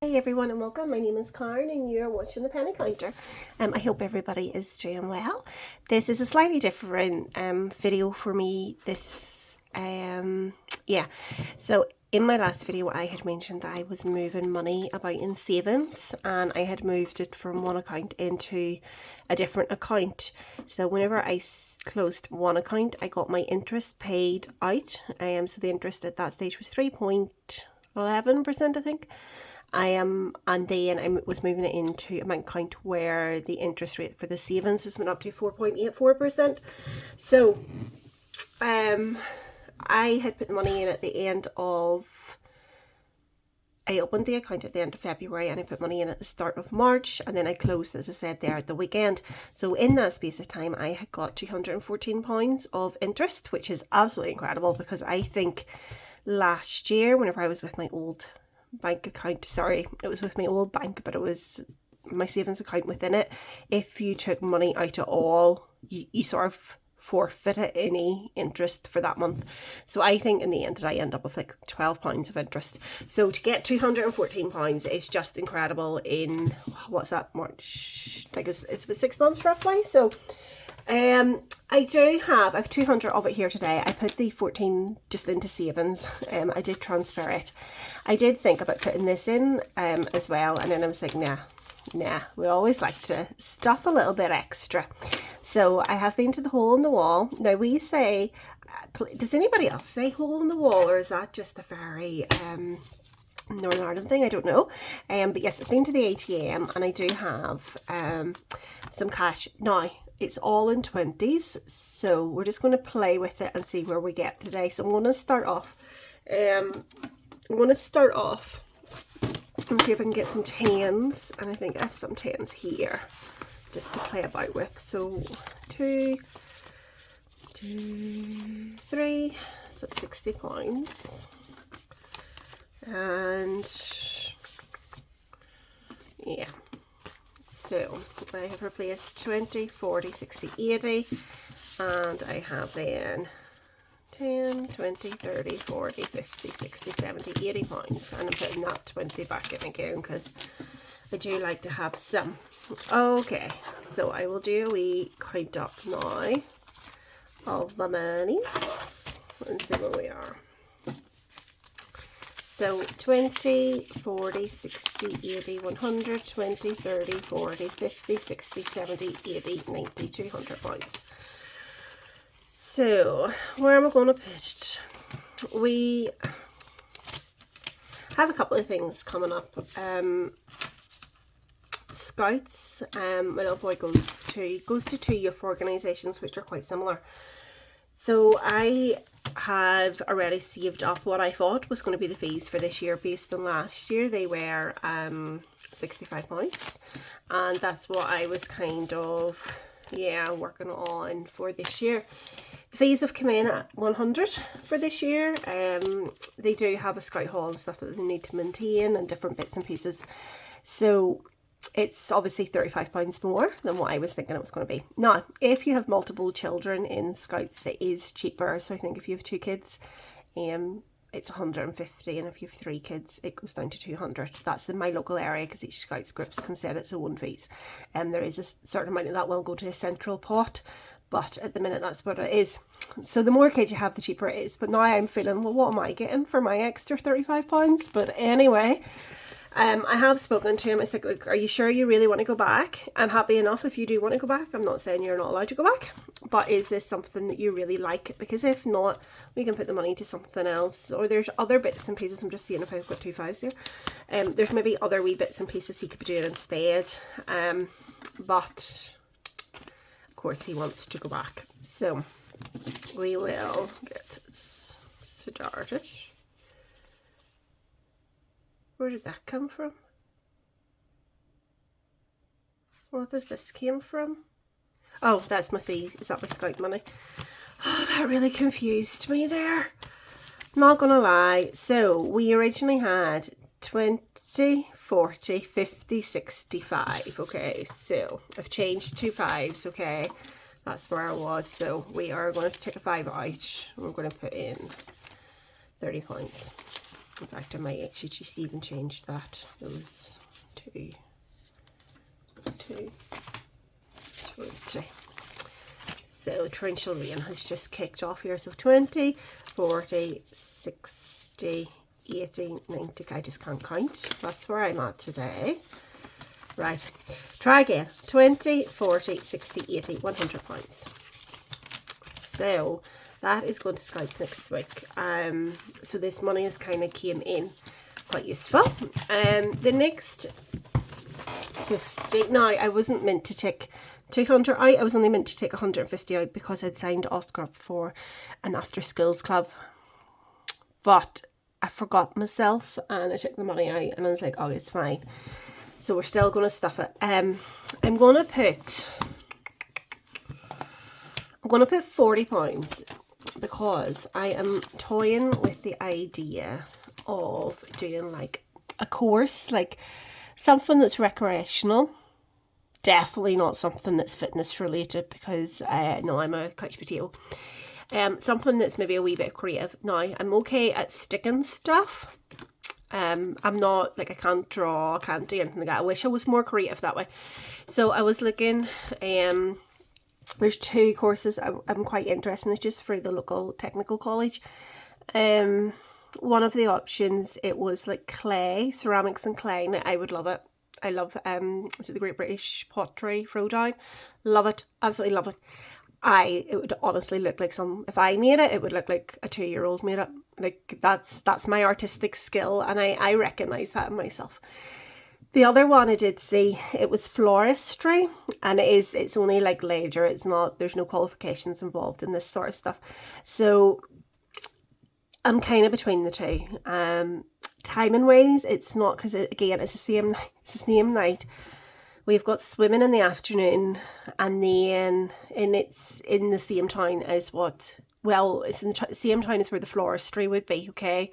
Hey everyone and welcome. My name is Karen and you're watching the Penny Counter. I hope everybody is doing well. This is a slightly different video for me. So in my last video I had mentioned that I was moving money about in savings, and I had moved it from one account into a different account. So whenever I closed one account, I got my interest paid out. So the interest at that stage was 3.11%, I think. And then I was moving it into a bank account where the interest rate for the savings has went up to 4.84%. So I had put the money in at the end of, I opened the account at the end of February and I put money in at the start of March, and then I closed, as I said, there at the weekend. So in that space of time I had got £214 of interest, which is absolutely incredible, because I think last year whenever I was with my old bank account, sorry, it was with my old bank, but it was my savings account within it, if you took money out at all, you sort of forfeited any interest for that month. So I think in the end I end up with like £12 of interest. So to get £214 is just incredible in, what's that, March, I guess it's about 6 months roughly. So I have 200 of it here today. I put the 14 just into savings. I did transfer it. I did think about putting this in as well, and then I was like, nah, we always like to stuff a little bit extra. So I have been to the hole in the wall. Now we say, does anybody else say hole in the wall, or is that just a very Northern Ireland thing? I don't know. But yes, I've been to the ATM and I do have some cash. Now it's all in 20s, so we're just going to play with it and see where we get today. So I'm going to start off and see if I can get some tens, and I think I have some tens here just to play about with. So 2, 2, 3, so £60. And yeah, so I have replaced 20, 40, 60, 80, and I have then 10, 20, 30, 40, 50, 60, 70, £80, and I'm putting that 20 back in again because I do like to have some. Okay, so I will do a wee count up now of my monies and see where we are. So 20, 40, 60, 80, 100, 20, 30, 40, 50, 60, 70, 80, 90, £200. So where am I going to put it? We have a couple of things coming up. Scouts, my little boy goes to 2 youth organisations which are quite similar. So I have already saved up what I thought was going to be the fees for this year based on last year. They were £65, and that's what I was kind of working on for this year. The fees have come in at 100 for this year. They do have a scout hall and stuff that they need to maintain and different bits and pieces, so it's obviously £35 more than what I was thinking it was going to be. Now, if you have multiple children in Scouts, it is cheaper. So I think if you have 2 kids, it's 150, and if you have 3 kids, it goes down to 200. That's in my local area because each Scouts groups can set its own fees. There is a certain amount of that will go to a central pot, but at the minute that's what it is. So the more kids you have, the cheaper it is. But now I'm feeling, well, what am I getting for my extra £35? But anyway, I have spoken to him. I said, look, are you sure you really want to go back? I'm happy enough if you do want to go back. I'm not saying you're not allowed to go back, but is this something that you really like? Because if not, we can put the money to something else, or there's other bits and pieces. I'm just seeing if I've got 2 5s here. There's maybe other wee bits and pieces he could be doing instead. But of course he wants to go back. So we will get started. Where did that come from? What does this came from? Oh, that's my fee. Is that my Scout money? Oh, that really confused me there. Not gonna lie. So we originally had 20, 40, 50, 65. Okay, so I've changed 2 5s. Okay, that's where I was. So we are going to take a 5 out. We're going to put in £30. In fact, I might actually just even change that. Those two, 20. So torrential rain has just kicked off here. So 20, 40, 60, 80, 90. I just can't count. That's where I'm at today. Right, try again. 20, 40, 60, 80, 100 pounds. So that is going to Scouts next week. So this money has kind of came in quite useful. The next 50. Now, I wasn't meant to take 200 out. I was only meant to take 150 out because I'd signed Oscar up for an after schools club. But I forgot myself and I took the money out and I was like, oh, it's fine. So we're still going to stuff it. I'm going to put 40 pounds because I am toying with the idea of doing like a course, like something that's recreational. Definitely not something that's fitness related because no, I'm a couch potato. Something that's maybe a wee bit creative. Now, I'm okay at sticking stuff. I'm not, like, I can't draw, I can't do anything like that. I wish I was more creative that way. So I was looking, there's 2 courses I'm quite interested in. It's just for the local technical college. One of the options, it was like clay, ceramics and clay. Now, I would love it. I love, is it the Great British Pottery Throwdown? Love it, absolutely love it. It would honestly look like if I made it, it would look like a 2-year-old made it. Like that's my artistic skill and I recognise that in myself. The other one I did see, it was floristry and it's only like leisure. It's not, there's no qualifications involved in this sort of stuff. So I'm kind of between the two. Timing wise, it's not, because again, it's the same night. We've got swimming in the afternoon and then it's in the same town as it's in the same town as where the floristry would be, okay?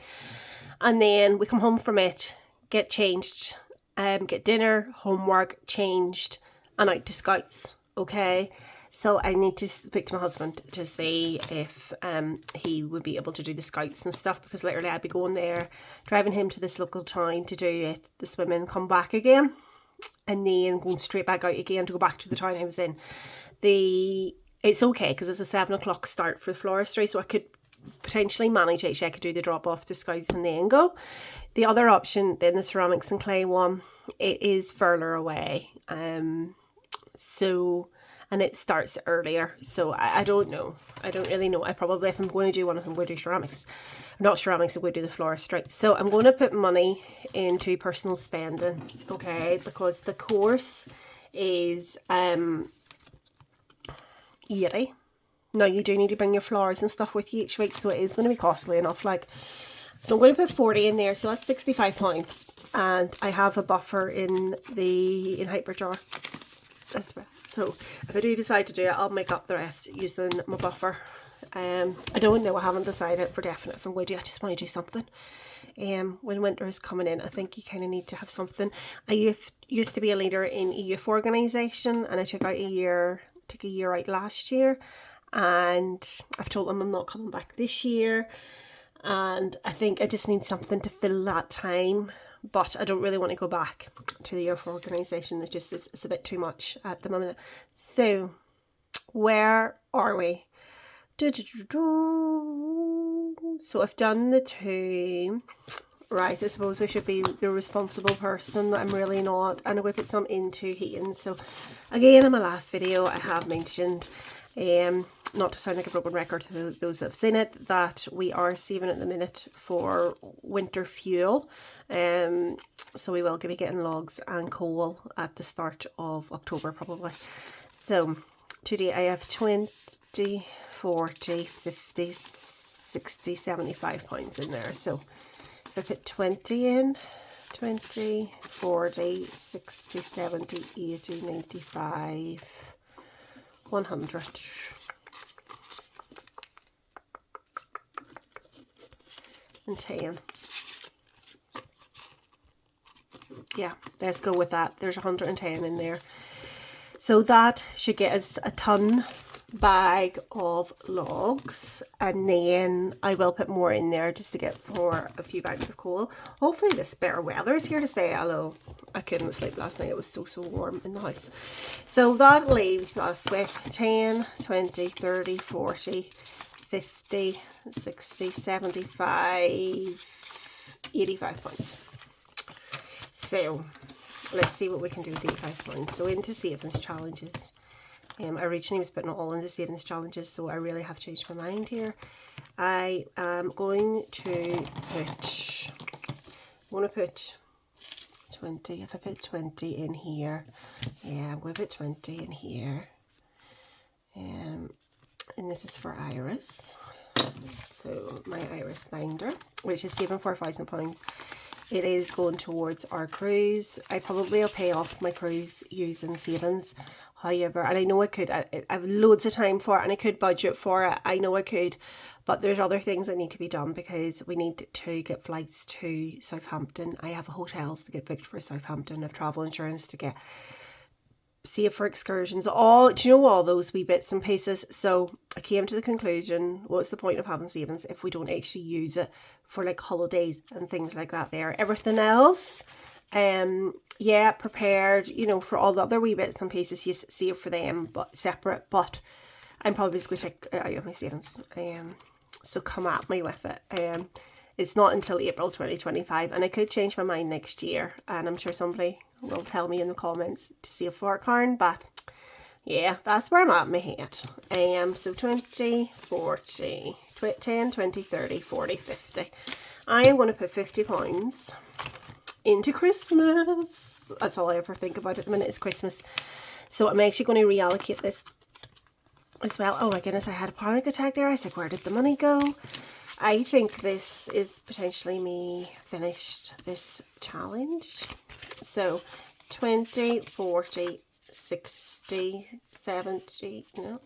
And then we come home from it, get changed, get dinner, homework, changed, and out to Scouts, okay? So I need to speak to my husband to see if he would be able to do the Scouts and stuff, because literally I'd be going there, driving him to this local town to do it, the swimming, come back again, and then going straight back out again to go back to the town I was in. It's okay because it's a 7 o'clock start for the floristry, so I could potentially manage it. I could do the drop off to Scouts and then go. The other option, then the ceramics and clay one, it is further away. And it starts earlier, so I don't know. I don't really know. I probably, if I'm going to do one of them, I'm going to do ceramics. Not ceramics, I'm going to do the floristry. So I'm going to put money into personal spending, okay? Because the course is 80. Now, you do need to bring your flowers and stuff with you each week, so it is going to be costly enough. Like, so I'm going to put 40 in there, so that's 65 pounds. And I have a buffer in Hyperjar as well. So if I do decide to do it, I'll make up the rest using my buffer. I don't know, I haven't decided for definite if I'm going to do it. I just want to do something. When winter is coming in, I think you kind of need to have something. I used to be a leader in a youth organisation, and I took a year out last year, and I've told them I'm not coming back this year, and I think I just need something to fill that time. But I don't really want to go back to the youth organisation. It's a bit too much at the moment. So, where are we? So I've done the 2. Right, I suppose I should be the responsible person. I'm really not. And I'm going to put some into heating. So, again, in my last video, I have mentioned, not to sound like a broken record to those that have seen it, that we are saving at the minute for winter fuel. So we will be getting logs and coal at the start of October probably. So today I have 20, 40, 50, 60, 75 pounds in there. So if I put 20 in, 20, 40, 60, 70, 80, 95, 100. And 10. Yeah, let's go with that. There's 110 in there. So that should get us a ton bag of logs, and then I will put more in there just to get for a few bags of coal. Hopefully this better weather is here to stay, although I couldn't sleep last night. It was so warm in the house. So that leaves us with 10, 20, 30, 40, 50, 60, 75, 85 points. So let's see what we can do with 85 points. So into savings challenges. I originally was putting it all into savings challenges, so I really have changed my mind here. I am going to put 20. If I put 20 in here, yeah, I'm going to put 20 in here. And this is for Iris. So my Iris binder, which is saving £4,000. It is going towards our cruise. I probably will pay off my cruise using savings. However, and I know I could, I have loads of time for it and I could budget for it. I know I could, but there's other things that need to be done because we need to get flights to Southampton. I have hotels to get booked for Southampton. I have travel insurance to get save for excursions, all, do you know, all those wee bits and pieces. So I came to the conclusion, what's the point of having savings if we don't actually use it for like holidays and things like that there. Everything else, yeah, prepared, you know, for all the other wee bits and pieces, you save for them, but separate. But I'm probably just going to take out of my savings. So come at me with it. It's not until April 2025, and I could change my mind next year, and I'm sure somebody will tell me in the comments to save for it, Karen, but yeah, that's where I'm at in my head. So 20, 40, 10, 20, 30, 40, 50. I am going to put £50 into Christmas. That's all I ever think about at the minute is Christmas. So I'm actually going to reallocate this as well. Oh my goodness, I had a panic attack there. I was like, where did the money go? I think this is potentially me finished this challenge. So 20, 40, 60, 70, no,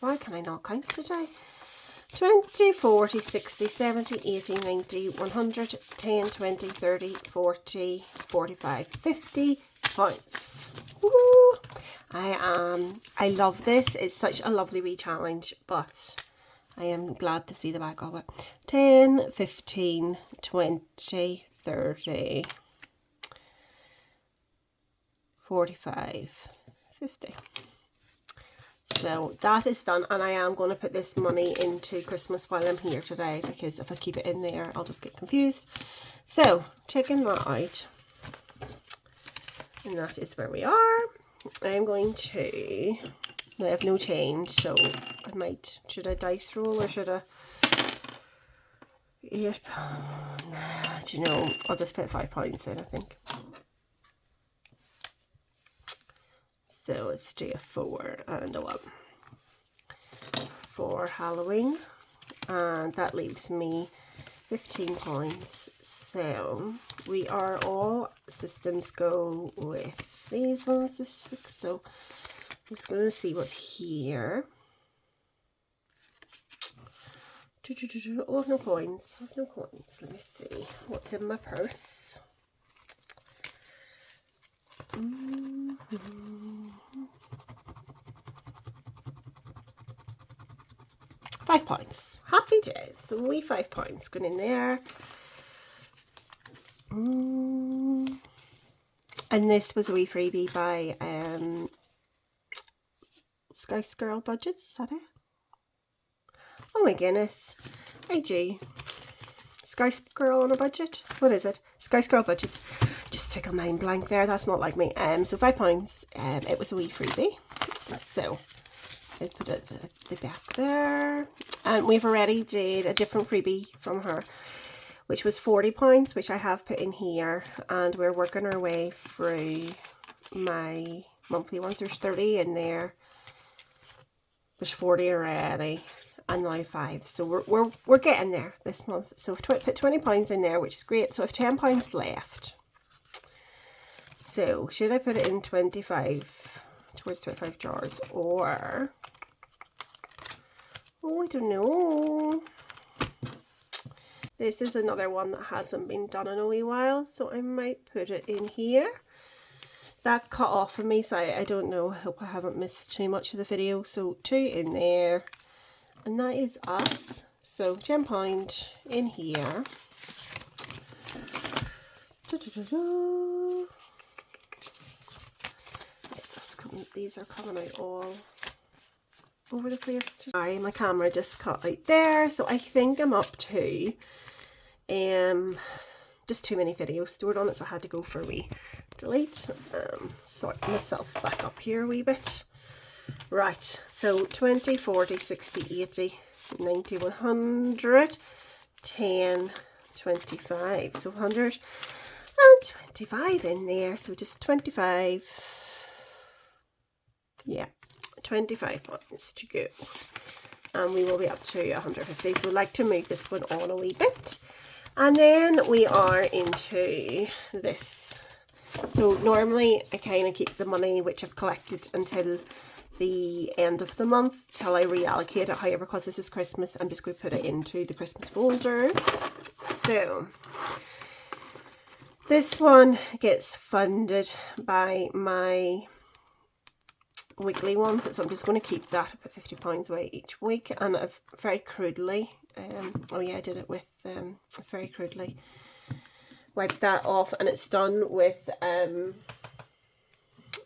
why can I not count today? 20, 40, 60, 70, 80, 90, 100, 10, 20, 30, 40, 45, 50 points. Woo! I love this. It's such a lovely wee challenge, but I am glad to see the back of it. 10, 15, 20, 30, 45, 50. So that is done, and I am going to put this money into Christmas while I'm here today, because if I keep it in there I'll just get confused. So checking that out, and that is where we are. I'm going to, I have no change, so I might, should I dice roll or should I, yeah, nah, do you know, I'll just put £5 in, I think. So let's do a 4 and a 1 for Halloween, and that leaves me £15. So we are all systems go with these ones this week. So I'm just going to see what's here. Oh, I've no coins. I've no coins. Let me see what's in my purse. £5. Happy days. So we £5 going in there. And this was a wee freebie by Scouse Girl Budgets. Is that it? Oh my goodness. I do. Scouse Girl on a budget? What is it? Scouse Girl Budgets. Just took a mind blank there. That's not like me. So £5. It was a wee freebie. So I put it at the back there. And we've already did a different freebie from her, which was £40, which I have put in here. And we're working our way through my monthly ones. There's 30 in there. There's 40 already. And now 5. So we're getting there this month. So I've put £20 in there, which is great. So I have £10 left. So should I put it in 25 towards 25 jars, or oh, I don't know. This is another one that hasn't been done in a wee while, so I might put it in here. that cut off of me, so I don't know. I hope I haven't missed too much of the video. So 2 in there, and that is us. So £10 in here. These are coming out all over the place. Sorry, my camera just cut out there. So I think I'm up to just too many videos stored on it, so I had to go for a wee delete. Sort myself back up here a wee bit. Right, so 20, 40, 60, 80, 90, 100, 10, 25. So 125 in there. So just 25. Yeah, 25 points to go. And we will be up to 150. So I'd like to move this one on a wee bit. And then we are into this. So normally I kind of keep the money which I've collected until the end of the month till I reallocate it. However, because this is Christmas, I'm just going to put it into the Christmas folders. So this one gets funded by my weekly ones, so I'm just going to keep that. I put £50 away each week, and I've very crudely oh yeah, I did it with very crudely wiped that off, and it's done with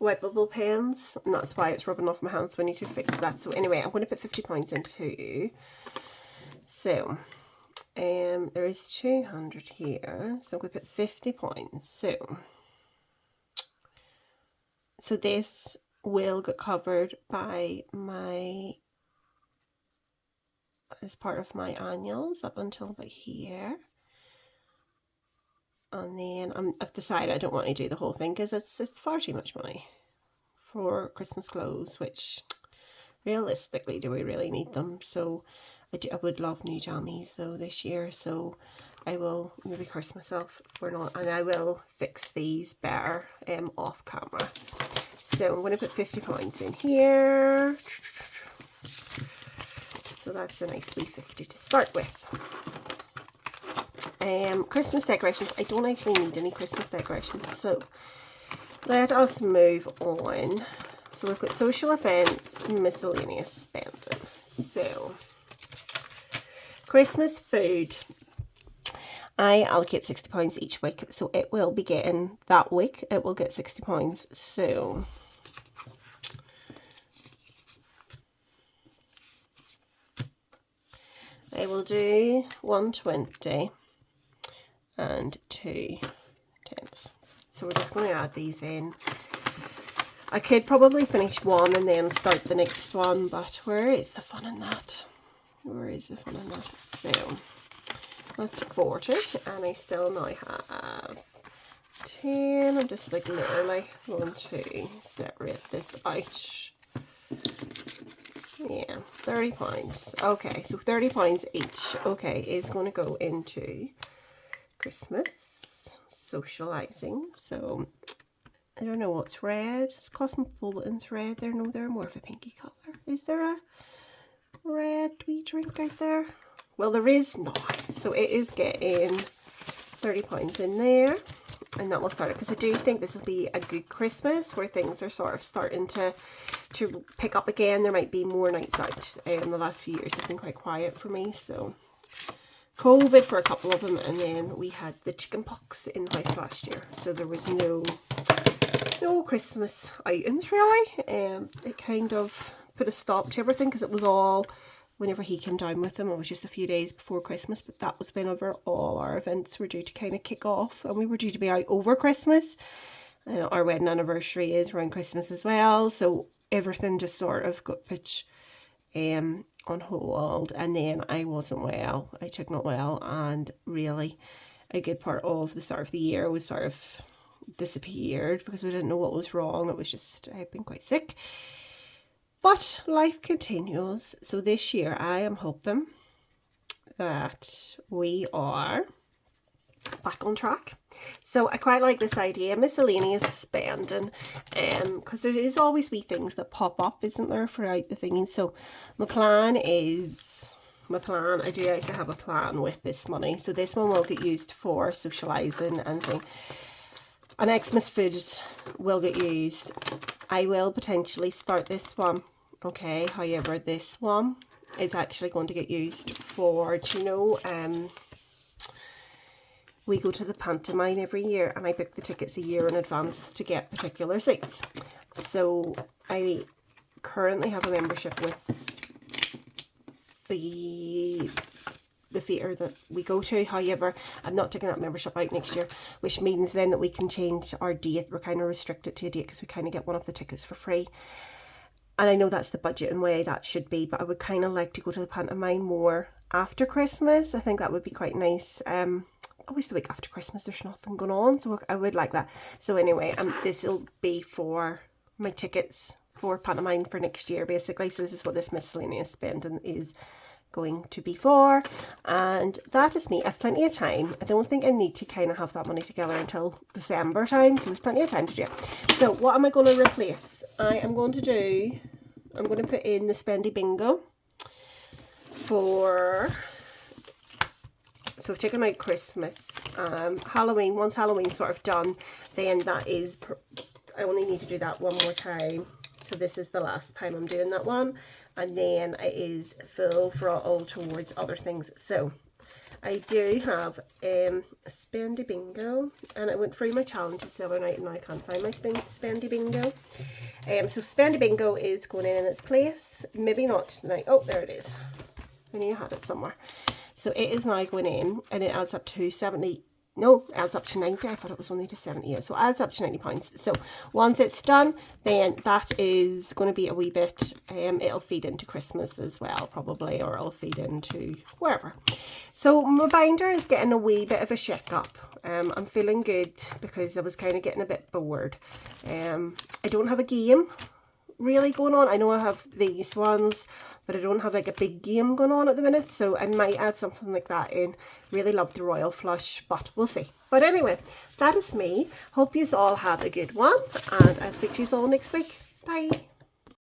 wipeable pens, and that's why it's rubbing off my hands, so I need to fix that. So anyway, I'm going to put £50 into. So there is 200 here, so I'm going to put 50 points. So this will get covered by my, as part of my annuals up until about here. And then I've decided I don't want to do the whole thing because it's far too much money for Christmas clothes, which realistically, do we really need them? So I would love new jammies though this year, so I will maybe curse myself for not, and I will fix these better off camera. So I'm going to put £50 in here. So that's a nice wee 50 to start with. Christmas decorations. I don't actually need any Christmas decorations, so let us move on. So we've got social events, miscellaneous spending. So Christmas food, I allocate £60 each week, so it will be getting, that week it will get £60. So I will do 120 and 2 tens. So we're just going to add these in. I could probably finish one and then start the next one, but where is the fun in that? Where is the fun in that? So that's 40, and I still now have 10. I'm just like literally going to separate this out. Yeah, £30. Okay, so £30 each, okay, is going to go into Christmas socialising. So I don't know what's red. It's Cosmopolitan's red there. No, they're more of a pinky colour. Is there a red wee drink out there? Well, there is not. So it is getting £30 in there, and that will start it, because I do think this will be a good Christmas where things are sort of starting to pick up again. There might be more nights out. The last few years have been quite quiet for me, so COVID for a couple of them, and then we had the chicken pox in the house last year, so there was no Christmas outings really. It kind of put a stop to everything, because it was all, whenever he came down with them, it was just a few days before Christmas, but that was whenever all our events were due to kind of kick off, and we were due to be out over Christmas. And our wedding anniversary is around Christmas as well, so everything just sort of got put on hold. And then I wasn't well. I took not well, and really a good part of the start of the year was sort of disappeared because we didn't know what was wrong. It was just, I've been quite sick. But life continues. So this year I am hoping that we are back on track. So I quite like this idea, miscellaneous spending, because there is always wee things that pop up, isn't there, throughout the thingy. So I do actually have a plan with this money. So this one will get used for socialising and things. An Xmas food will get used. I will potentially start this one, okay? However, this one is actually going to get used for, do you know, we go to the pantomime every year and I book the tickets a year in advance to get particular seats. So I currently have a membership with the theatre that we go to. However, I'm not taking that membership out next year, which means then that we can change our date. We're kind of restricted to a date because we kind of get one of the tickets for free. And I know that's the budget and way that should be, but I would kind of like to go to the pantomime more after Christmas. I think that would be quite nice. Always the week after Christmas, there's nothing going on, so I would like that. So anyway, this will be for my tickets for pantomime for next year, basically. So this is what this miscellaneous spending is going to be for, and that is me. I've plenty of time. I don't think I need to kind of have that money together until December time, so there's plenty of time to do it. So what am I going to replace? I'm going to put in the Spendy Bingo for... So I've taken out Christmas, Halloween. Once Halloween's sort of done, then that is, I only need to do that one more time. So this is the last time I'm doing that one. And then it is full throttle towards other things. So I do have a Spendy Bingo, and I went through my challenges the other night and now I can't find my Spendy Bingo. So Spendy Bingo is going in its place. Maybe not tonight. Oh, there it is. I knew I had it somewhere. So it is now going in, and it adds up to 70, no, it adds up to 90. I thought it was only to 78. So it adds up to £90. So once it's done, then that is going to be a wee bit, it'll feed into Christmas as well, probably, or it'll feed into wherever. So my binder is getting a wee bit of a shake up. I'm feeling good because I was kind of getting a bit bored. I don't have a game really going on. I know I have these ones, but I don't have like a big game going on at the minute, so I might add something like that in. Really love the Royal Flush, but we'll see. But anyway, that is me. Hope you all have a good one, and I'll speak to you all next week. Bye.